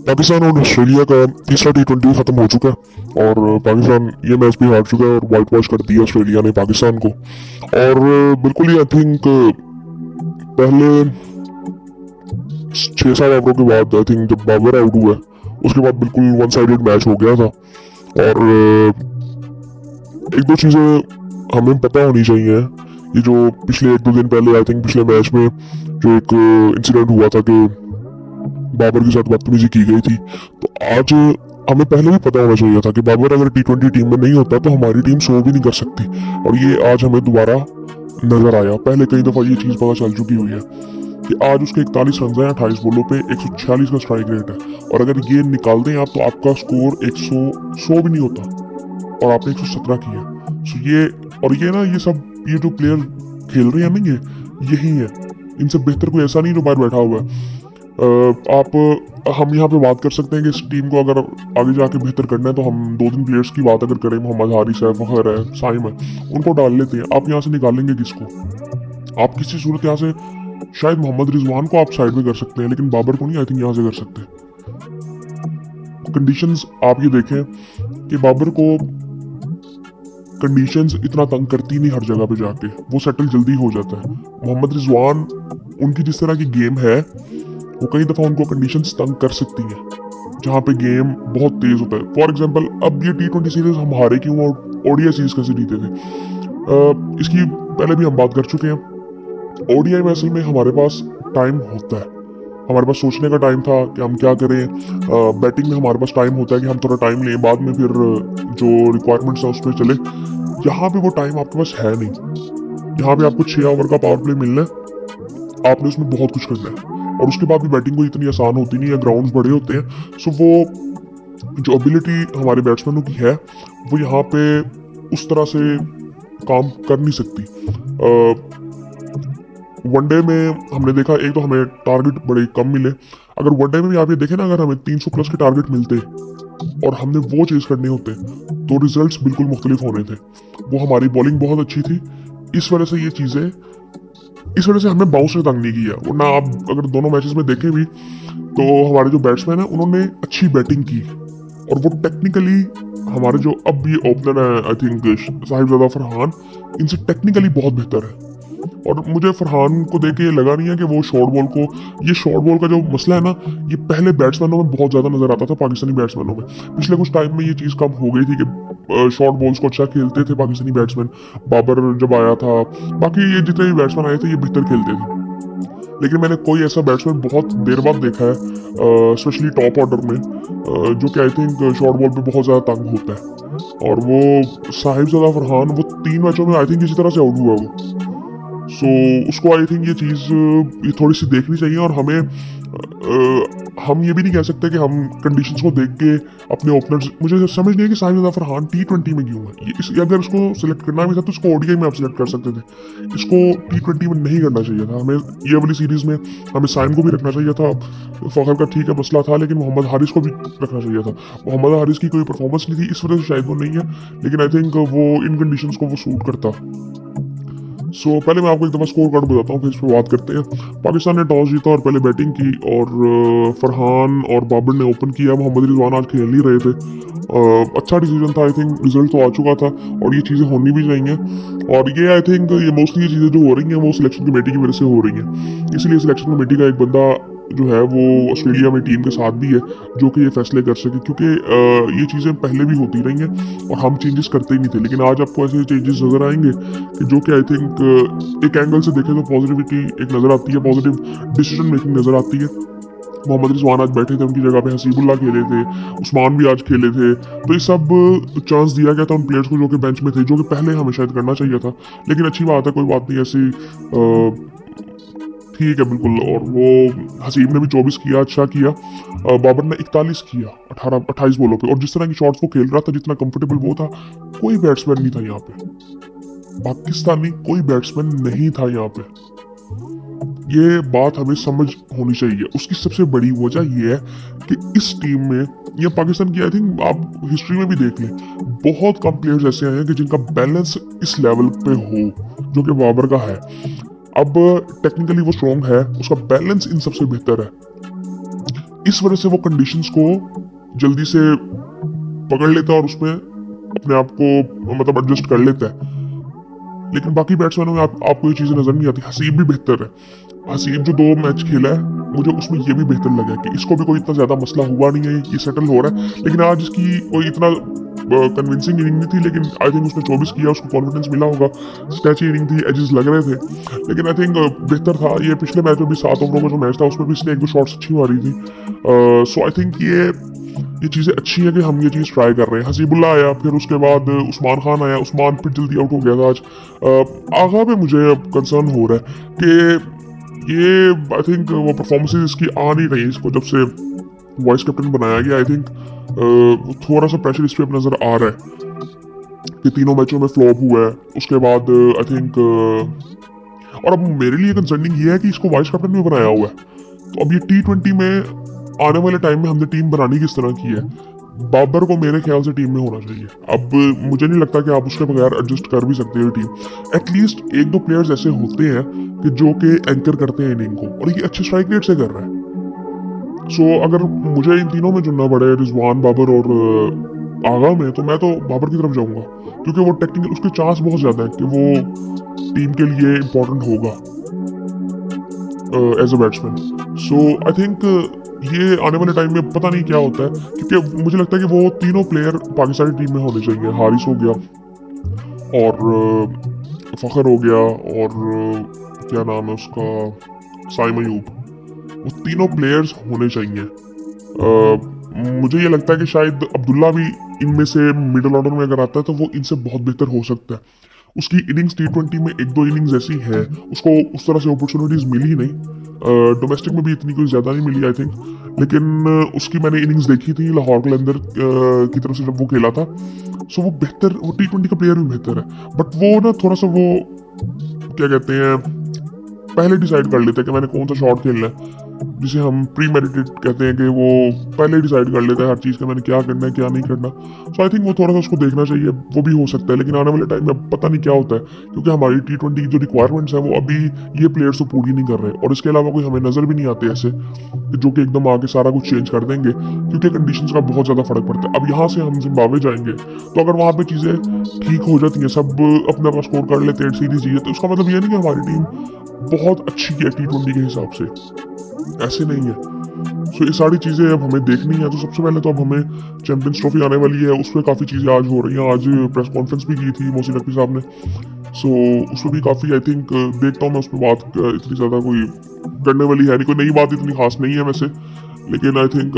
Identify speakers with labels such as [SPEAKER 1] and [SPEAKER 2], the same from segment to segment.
[SPEAKER 1] पाकिस्तान और ऑस्ट्रेलिया का तीसरा टी20 खत्म हो चुका है और पाकिस्तान ये मैच भी हार चुका है और वाइट वॉश कर दिया ऑस्ट्रेलिया ने पाकिस्तान को। और बिल्कुल ही आई थिंक पहले 6-7 ओवरों के बाद आई थिंक जब बाबर आउट हुआ उसके बाद बिल्कुल वन साइडेड मैच हो गया था। और एक दो चीज़ें हमें पता होनी चाहिए। ये जो पिछले 1-2 दिन पहले आई थिंक पिछले मैच में जो एक इंसिडेंट हुआ था कि बाबर के साथ बदतमीजी की गई थी, तो आज हमें पहले भी पता होना चाहिए था कि बाबर अगर टी20 टीम में नहीं होता तो हमारी टीम सो भी नहीं कर सकती। और ये आज हमें दोबारा नजर आया। पहले कई दफा ये चीज पता चल चुकी हुई है कि आज उसके 41 रन हैं 28 बॉलों पे, 146 का स्ट्राइक रेट है। और अगर ये निकाल दें आप तो आपका स्कोर 100 भी नहीं होता और आपने 117 किया। सो ये और ये ना ये जो प्लेयर खेल रहे हैं ना यही है। इनसे बेहतर कोई ऐसा नहीं जो बाहर बैठा हुआ है। हम यहाँ पे बात कर सकते हैं कि इस टीम को अगर आगे जाके बेहतर करना है तो हम 2-3 प्लेयर्स की बात अगर करें, मोहम्मद हारिस है, फखर है, साइम है, उनको डाल लेते हैं। आप यहाँ से निकालेंगे किसको? आप किसी सूरत यहाँ से शायद मोहम्मद रिजवान को आप साइड में कर सकते हैं, लेकिन बाबर को नहीं आई थिंक यहाँ से कर सकते। कंडीशंस आप ये देखें कि बाबर को कंडीशंस इतना तंग करती नहीं हर जगह पे जाके, वो सेटल जल्दी हो जाता है। मोहम्मद रिजवान उनकी जिस तरह की गेम है वो कई दफा उनको कंडीशंस तंग कर सकती है जहाँ पे गेम बहुत तेज होता है। फॉर एग्जांपल अब ये टी20 सीरीज हम हारे क्यों और ओडीआई सीरीज कैसे जीते थे, इसकी पहले भी हम बात कर चुके हैं। ओडीआई में असल में हमारे पास टाइम होता है, हमारे पास सोचने का टाइम था कि हम क्या करें। बैटिंग में हमारे पास टाइम होता है कि हम थोड़ा टाइम लें, बाद में फिर जो रिक्वायरमेंट्स है उस पर चले। यहाँ पे वो टाइम आपके पास है नहीं। यहाँ पे आपको 6 ओवर का पावर प्ले मिलना है, आपने उसमें बहुत कुछ करना है। और उसके बाद भी बैटिंग को इतनी आसान होती नहीं है, ग्राउंड्स बड़े होते हैं। सो वो जो एबिलिटी हमारे बैट्समैनों की है वो यहाँ पे उस तरह से काम कर नहीं सकती। वनडे में हमने देखा, एक तो हमें टारगेट बड़े कम मिले। अगर वनडे में भी आप ये देखें ना, अगर हमें 300 प्लस के टारगेट मिलते और हमने वो चेज करने होते तो रिजल्ट्स बिल्कुल मुख्तलिफ होने थे। वो हमारी बॉलिंग बहुत अच्छी थी, इस वजह से हमने बाउंस ने तंग नहीं किया। वरना आप अगर दोनों मैचेस में देखें भी तो हमारे जो बैट्समैन है उन्होंने अच्छी बैटिंग की और वो टेक्निकली हमारे जो अब ये ओपनर है आई थिंक साहिबजादा फरहान, इनसे टेक्निकली बहुत बेहतर है। और मुझे फरहान को देख के ये लगा नहीं है कि वो ये शॉर्ट बॉल का जो मसला है ना, ये पहले बैट्समैनों में बहुत ज्यादा नजर आता था, पाकिस्तानी बैट्समैनों में। पिछले कुछ टाइम में ये चीज कम हो गई थी कि शॉर्ट बॉल्स को अच्छा खेलते थे पाकिस्तानी बैट्समैन। बाबर जब आया था, बाकी ये जितने भी बैट्समैन आए थे ये बेहतर खेलते थे। लेकिन मैंने कोई ऐसा बैट्समैन बहुत देर बाद देखा है स्पेशली टॉप ऑर्डर में जो कि आई थिंक शॉर्ट बॉल पे बहुत ज्यादा तंग होता है। और वो साहिबजादा फरहान, वो 3 मैचों में आई थिंक इसी तरह से आउट हुआ वो। सो उसको आई थिंक ये थोड़ी सी देखनी चाहिए। और हम ये भी नहीं कह सकते कि हम कंडीशंस को देख के अपने ओपनर्स, मुझे समझ नहीं है कि साहिबजादा फरहान टी20 में क्यों है। अगर इसको सिलेक्ट करना भी था तो इसको ओडीआई में आप सिलेक्ट कर सकते थे, इसको टी20 में नहीं करना चाहिए था। हमें ये वाली सीरीज में हमें साइम को भी रखना चाहिए था। फखर का ठीक है मसला था, लेकिन मोहम्मद हारिस को भी रखना चाहिए था। मोहम्मद हारिस की कोई परफॉर्मेंस नहीं थी, इस वजह से शायद वो नहीं है, लेकिन आई थिंक वो इन कंडीशंस को वो सूट करता। सो पहले मैं आपको एक दफ़ा स्कोर कार्ड बताता हूँ, फिर इस पर बात करते हैं। पाकिस्तान ने टॉस जीता और पहले बैटिंग की और फरहान और बाबर ने ओपन किया। मोहम्मद रिजवान आज खेल नहीं रहे थे। अच्छा डिसीजन था, आई थिंक रिजल्ट तो आ चुका था और ये चीज़ें होनी भी चाहिए। और ये आई थिंक ये मोस्टली ये चीज़ें जो हो रही हैं वो सिलेक्शन कमेटी की वजह से हो रही हैं। इसलिए सिलेक्शन कमेटी का एक बंदा जो है वो ऑस्ट्रेलिया में टीम के साथ भी है जो कि ये फैसले कर सके, क्योंकि ये चीज़ें पहले भी होती रही हैं और हम चेंजेस करते ही नहीं थे। लेकिन आज आपको ऐसे चेंजेस नज़र आएंगे कि जो कि आई थिंक एक एंगल से देखें तो पॉजिटिविटी एक नज़र आती है, पॉजिटिव डिसीजन मेकिंग नज़र आती है। मोहम्मद रिजवान आज बैठे थे, उनकी जगह पे हसीबुल्ला खेले थे, उस्मान भी आज खेले थे। तो ये सब चांस दिया गया था उन प्लेयर्स को जो कि बेंच में थे, जो कि पहले हमें शायद करना चाहिए था। लेकिन अच्छी बात है, कोई बात नहीं, ऐसी ठीक है बिल्कुल। और वो हसीब ने भी 24 किया, अच्छा किया। बाबर ने 41 किया 28 बॉलों पे। और जिस तरह की शॉट्स वो खेल रहा था, जितना कंफर्टेबल वो था, कोई बैट्समैन नहीं था यहाँ पे, पाकिस्तानी कोई बैट्समैन नहीं था यहाँ पे। ये बात हमें समझ होनी चाहिए। उसकी सबसे बड़ी वजह ये है कि इस टीम में या पाकिस्तान की आई थिंक आप हिस्ट्री में भी देख लें, बहुत कम प्लेयर्स ऐसे आए हैं कि जिनका बैलेंस इस लेवल पे हो जो कि बाबर का है। अब टेक्निकली वो स्ट्रॉन्ग है, उसका बैलेंस इन सबसे बेहतर है। इस वजह से वो कंडीशंस को जल्दी से पकड़ लेता है और उसमें अपने आप को मतलब एडजस्ट कर लेता है। लेकिन बाकी बैट्समैनों में आपको ये चीजें नजर नहीं आती। हसीब भी बेहतर है, हसीब जो 2 मैच खेला है मुझे उसमें ये भी बेहतर लगा कि इसको भी कोई इतना ज्यादा मसला हुआ नहीं है, ये सेटल हो रहा है। लेकिन आज इसकी कोई इतना कन्विंसिंग इनिंग नहीं थी, लेकिन आई थिंक उसने 24 किया, उसको कॉन्फिडेंस मिला होगा। स्टैची इनिंग थी, एजेस लग रहे थे, लेकिन आई थिंक बेहतर था। ये पिछले मैच में भी 7 ओवरों का जो मैच था उसमें भी इसने 1-2 शॉट्स अच्छी मारी थी। सो आई थिंक ये चीज़ें अच्छी है कि हम ये चीज़ ट्राई कर रहे हैं। हसीबुल्ला आया, फिर उसके बाद उस्मान खान आया, उस्मान फिर जल्दी आउट हो गया था आज। आगा पे मुझे अब कंसर्न हो रहा है कि ये आई थिंक वो परफॉर्मेंसेज इसकी आ नहीं रही। इसको जब से वाइस कैप्टन बनाया गया आई थिंक थोड़ा सा प्रेशर इस पर अब नज़र आ रहा है कि 3 मैचों में फ्लॉप हुआ है। उसके बाद आई थिंक और अब मेरे लिए कंसर्निंग ये है कि इसको वाइस कैप्टन भी बनाया हुआ है। तो अब ये T20 में आने वाले टाइम में हमने टीम बनानी किस तरह की है। बाबर को मेरे ख्याल से टीम में होना चाहिए। अब मुझे नहीं लगता कि आप उसके बगैर एडजस्ट कर भी सकते हो टीम। एटलीस्ट 1-2 प्लेयर्स ऐसे होते हैं कि जो कि एंकर करते हैं इनिंग को, और ये अच्छे स्ट्राइक रेट से कर रहा है। सो अगर मुझे इन तीनों में चुनना पड़े, रिजवान, बाबर और आगा में, तो मैं तो बाबर की तरफ जाऊंगा, क्योंकि वो टेक्निकल उसके चांस बहुत ज्यादा है कि वो टीम के लिए इम्पोर्टेंट होगा as a batsman. So I think ये आने वाले टाइम में पता नहीं क्या होता है, क्योंकि मुझे लगता है कि वो तीनों प्लेयर पाकिस्तानी टीम में होने चाहिए। हारिस हो गया और फ़खर हो गया और क्या नाम है उसका, साइम अयूब, वो तीनों प्लेयर्स होने चाहिए। मुझे ये लगता है कि शायद अब्दुल्ला भी इनमें से मिडिल ऑर्डर में अगर आता है तो वो इनसे बहुत बेहतर हो सकता है। उसकी इनिंग्स T20 में 1-2 इनिंग्स ऐसी है, उसको उस तरह से अपॉर्चुनिटीज मिली ही नहीं। डोमेस्टिक में भी इतनी कोई ज़्यादा नहीं मिली आई थिंक, लेकिन उसकी मैंने इनिंग्स देखी थी लाहौर कलंदर की तरफ से जब वो खेला था। सो वो बेहतर, वो T20 का प्लेयर भी बेहतर है, बट वो ना थोड़ा सा वो क्या कहते हैं, पहले डिसाइड कर लेते हैं कि मैंने कौन सा शॉट खेलना है, जिसे हम प्री मेडिटेट कहते हैं कि वो पहले डिसाइड कर लेता है हर चीज़ का मैंने क्या करना है क्या नहीं करना। सो आई थिंक वो थोड़ा सा उसको देखना चाहिए, वो भी हो सकता है। लेकिन आने वाले टाइम में पता नहीं क्या होता है, क्योंकि हमारी T20 की जो रिक्वायरमेंट्स है वो अभी ये प्लेयर्स तो पूरी नहीं कर रहे, और इसके अलावा कोई हमें नज़र भी नहीं आते ऐसे जो कि एकदम आके सारा कुछ चेंज कर देंगे, क्योंकि कंडीशंस का बहुत ज़्यादा फर्क पड़ता है। अब यहाँ से हम जिम्बाब्वे जाएंगे, तो अगर वहाँ पे चीज़ें ठीक हो जाती हैं, सब अपना अपना स्कोर कर लेते हैं, सीरीज जीते, तो उसका मतलब ये नहीं कि हमारी टीम बहुत अच्छी है T20 के हिसाब से, ऐसे नहीं है। सो ये सारी चीज़ें अब हमें देखनी है। तो सबसे पहले तो अब हमें चैंपियंस ट्रॉफी आने वाली है, उसमें काफ़ी चीज़ें आज हो रही हैं। आज प्रेस कॉन्फ्रेंस भी की थी मोहसिन नकवी साहब ने, सो उसमें भी काफ़ी आई थिंक देखता हूँ मैं उसमें बात इतनी ज़्यादा कोई करने वाली है नहीं, कोई नई बात इतनी खास नहीं है वैसे, लेकिन आई थिंक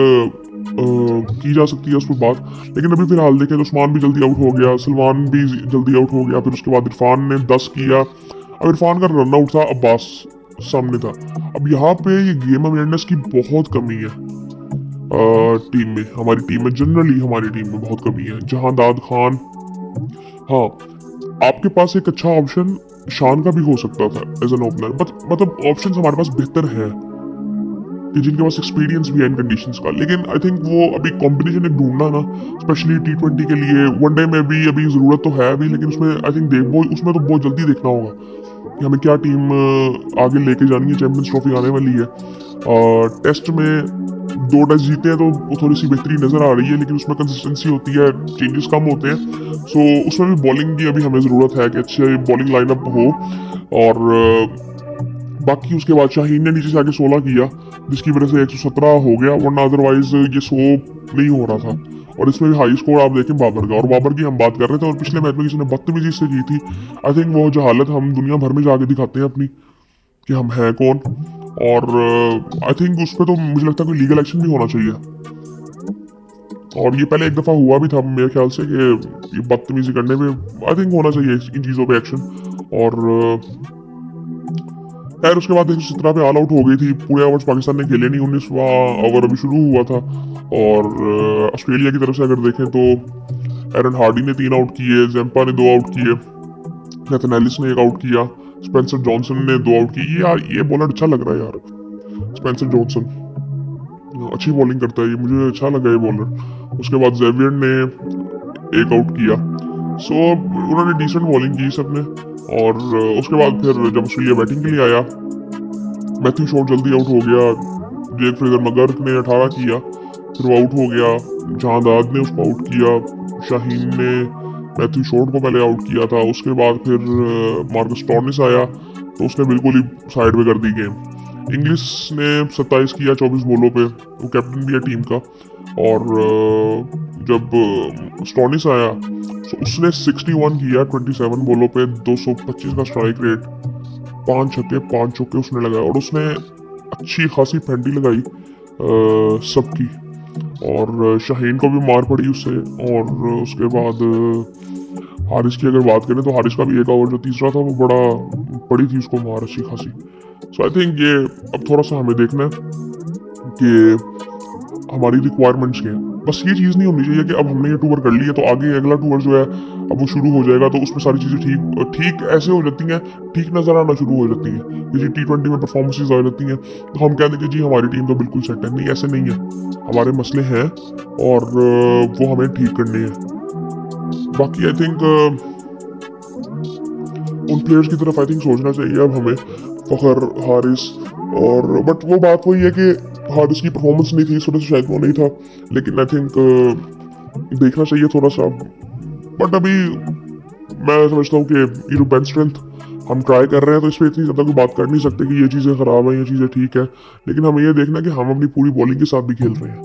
[SPEAKER 1] की जा सकती है उस पर बात। लेकिन अभी फिलहाल देखें तो उस्मान भी जल्दी आउट हो गया, सलमान भी जल्दी आउट हो गया, फिर उसके बाद इरफान ने 10 किया। अब इरफान का रन आउट था, अब्बास सामने था। अब यहाँ पे ये गेम अवेयरनेस की बहुत कमी है टीम में, हमारी टीम में जनरली हमारी टीम में बहुत कमी है। जहांदाद खान, हाँ आपके पास एक अच्छा ऑप्शन शान का भी हो सकता था एज एन ओपनर, बट मतलब ऑप्शन हमारे पास बेहतर है कि जिनके पास एक्सपीरियंस भी है इन कंडीशंस का। लेकिन आई थिंक वो अभी कॉम्बिनेशन एक ढूंढना ना, स्पेशली T20 के लिए, वनडे में भी अभी ज़रूरत तो है अभी, लेकिन उसमें आई थिंक उसमें तो बहुत जल्दी देखना होगा कि हमें क्या टीम आगे लेके जानी है। चैंपियंस ट्रॉफी आने वाली है, टेस्ट में 2 टेस्ट जीते हैं तो वो थोड़ी सी बेहतरी नज़र आ रही है, लेकिन उसमें कंसिस्टेंसी होती है, चेंजेस कम होते हैं। सो उसमें भी बॉलिंग की अभी हमें ज़रूरत है कि अच्छे बॉलिंग लाइनअप हो। और बाकी उसके बाद शाहीन ने नीचे से आके 16 किया, जिसकी वजह से 117 हो गया, वरना अदरवाइज ये 100 नहीं हो रहा था। और इसमें भी हाई स्कोर आप देखें बाबर का, और बाबर की हम बात कर रहे थे, और पिछले मैच में किसी ने बदतमीजी से की थी। आई थिंक वो जहालत हम दुनिया भर में जाके दिखाते हैं अपनी कि हम हैं कौन। और आई थिंक उस पर तो मुझे लगता है कोई लीगल एक्शन भी होना चाहिए, और ये पहले एक दफ़ा हुआ भी था मेरे ख्याल से कि ये बदतमीजी करने पे आई थिंक होना चाहिए इन चीज़ों पे एक्शन। और खैर उसके बाद 117 पे ऑल आउट हो गई थी, पूरे ओवर्स पाकिस्तान ने खेले नहीं, 19वां ओवर अभी शुरू हुआ था। और ऑस्ट्रेलिया की तरफ से अगर देखें तो एरन हार्डी ने 3 आउट किए, जेम्पा ने 2 आउट किए, नेथन एलिस ने 1 आउट किया, स्पेंसर जॉनसन ने 2 आउट किए। यार ये बॉलर अच्छा लग रहा है यार, स्पेंसर जॉनसन अच्छी बॉलिंग करता है, ये मुझे अच्छा लगा ये बॉलर। उसके बाद जेवियर ने 1 आउट किया। सो उन्होंने डिसेंट बॉलिंग की सबने। और उसके बाद फिर जब ऑस्ट्रेलिया बैटिंग के लिए आया, मैथ्यू शॉट जल्दी आउट हो गया, जेक फ्रेजर मगर्क ने 18 किया, फिर वो आउट हो गया। जहांदाद ने उसको आउट किया। शाहीन ने मैथ्यू शॉर्ट को पहले आउट किया था। उसके बाद फिर मार्कस स्टोनिस आया तो उसने बिल्कुल ही साइड पे कर दी गेम। इंग्लिश ने 27 किया 24 बॉलों पे, वो कैप्टन भी है टीम का। और जब स्टोनिस आया तो उसने 61 किया 27 बॉलों पे, 225 का स्ट्राइक रेट, 5 छक्के 5 चौके उसने लगाए और उसने अच्छी खासी फेंटी लगाई सबकी। और शाहीन को भी मार पड़ी उससे। और उसके बाद हारिस की अगर बात करें तो हारिस का भी एक ओवर जो तीसरा था वो बड़ा पड़ी थी उसको मार अच्छी खासी। सो आई थिंक ये अब थोड़ा सा हमें देखना है कि हमारी रिक्वायरमेंट्स क्या है। बस ये चीज़ नहीं होनी चाहिए कि अब हमने ये टूर कर लिया तो आगे अगला टूर जो है अब वो शुरू हो जाएगा तो उसमें सारी चीज़ें ठीक ठीक ऐसे हो जाती हैं, ठीक नज़र आना शुरू हो जाती हैं। जैसे T20 में परफॉर्मेंसेज आ जाती हैं तो हम कह दें कि जी हमारी टीम तो बिल्कुल सेट है। नहीं, ऐसे नहीं है, हमारे मसले हैं और वो हमें ठीक करने हैं। बाकी आई थिंक उन प्लेयर्स की तरफ आई थिंक सोचना चाहिए अब हमें, फखर, हारिस। और बट वो बात वही है कि हारिस की परफॉर्मेंस नहीं थी इस वजह से शायद वो नहीं था, लेकिन आई थिंक देखना चाहिए थोड़ा सा। बट अभी मैं समझता हूँ कि ये जो बेंच स्ट्रेंथ हम ट्राई कर रहे हैं तो इस पर इतनी ज़्यादा कोई बात कर नहीं सकते कि ये चीज़ें ख़राब हैं, ये चीज़ें ठीक है। लेकिन हमें ये देखना कि हम अपनी पूरी बॉलिंग के साथ भी खेल रहे हैं,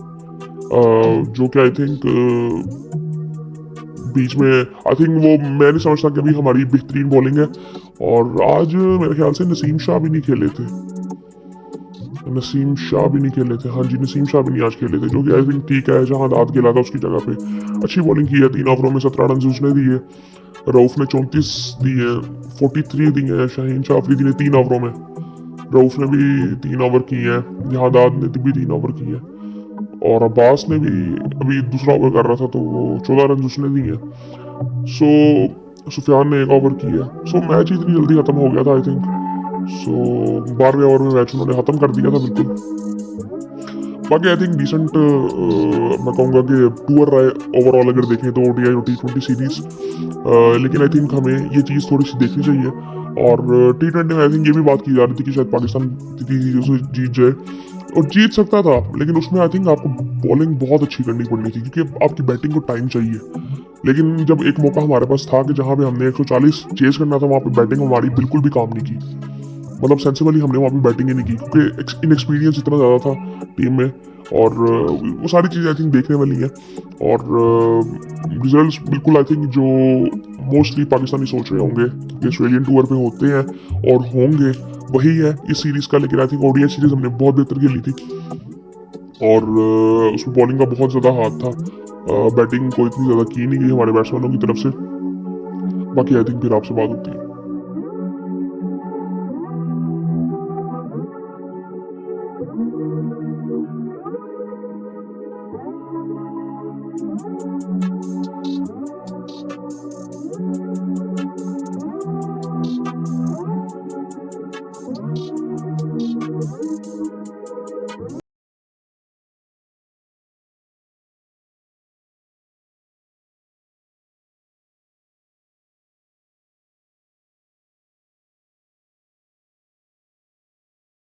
[SPEAKER 1] जो कि आई थिंक बीच में आई थिंक वो मैं नहीं समझता कि अभी हमारी बेहतरीन बॉलिंग है। और आज मेरे ख्याल से नसीम शाह भी नहीं खेले थे, नसीम शाह भी नहीं खेले थे। हाँ जी, नसीम शाह भी नहीं आज खेले थे, जो कि आई थिंक ठीक है। जहाँ दाद खेला था उसकी जगह पे अच्छी बॉलिंग की है। 3 ओवरों में 17 रन उसने दिए। रऊफ ने 34 दिए, 43 दिए हैं। शाहीन शाह अफरीदी ने 3 ओवरों में, रऊफ ने भी 3 ओवर किए हैं। जहाँ दाद ने भी 3 ओवर किए हैं। और अब्बास ने भी अभी दूसरा ओवर कर रहा था तो वो 14 रन उसने दिए। सो सुफियान ने 1 ओवर किया। सो मैच इतनी जल्दी खत्म हो गया था आई थिंक। सो 12वें ओवर में मैच उन्होंने खत्म कर दिया था बिल्कुल। बाकी आई थिंक डिसेंट मैं कहूँगा कि टूर रहा है ओवरऑल अगर देखें तो ODI और T20 सीरीज। लेकिन आई थिंक हमें ये चीज़ थोड़ी सी देखनी चाहिए। और T20 में आई थिंक ये भी बात की जा रही थी कि शायद पाकिस्तान जीत जाए, और जीत सकता था, लेकिन उसमें आई थिंक आपको बॉलिंग बहुत अच्छी करनी पड़नी थी क्योंकि आपकी बैटिंग को टाइम चाहिए। लेकिन जब एक मौका हमारे पास था कि जहाँ पे हमने 140 चेस करना था, वहाँ पे बैटिंग हमारी बिल्कुल भी काम नहीं की। मतलब सेंसिबली हमने वहाँ पे बैटिंग ही नहीं की क्योंकि इनएक्सपीरियंस इतना ज़्यादा था टीम में। और वो सारी चीज़ें आई थिंक देखने वाली हैं। और रिजल्ट्स बिल्कुल आई थिंक जो मोस्टली पाकिस्तानी सोच रहे होंगे कि ऑस्ट्रेलियन टूर पे होते हैं और होंगे वही है इस सीरीज़ का। लेकिन आई थिंक ODI सीरीज़ हमने बहुत बेहतर खेली थी और उसमें बॉलिंग का बहुत ज़्यादा हाथ था। बैटिंग को इतनी ज़्यादा की नहीं गई हमारे बैट्समैनों की तरफ से। बाकी आई थिंक फिर आपसे बात होती है।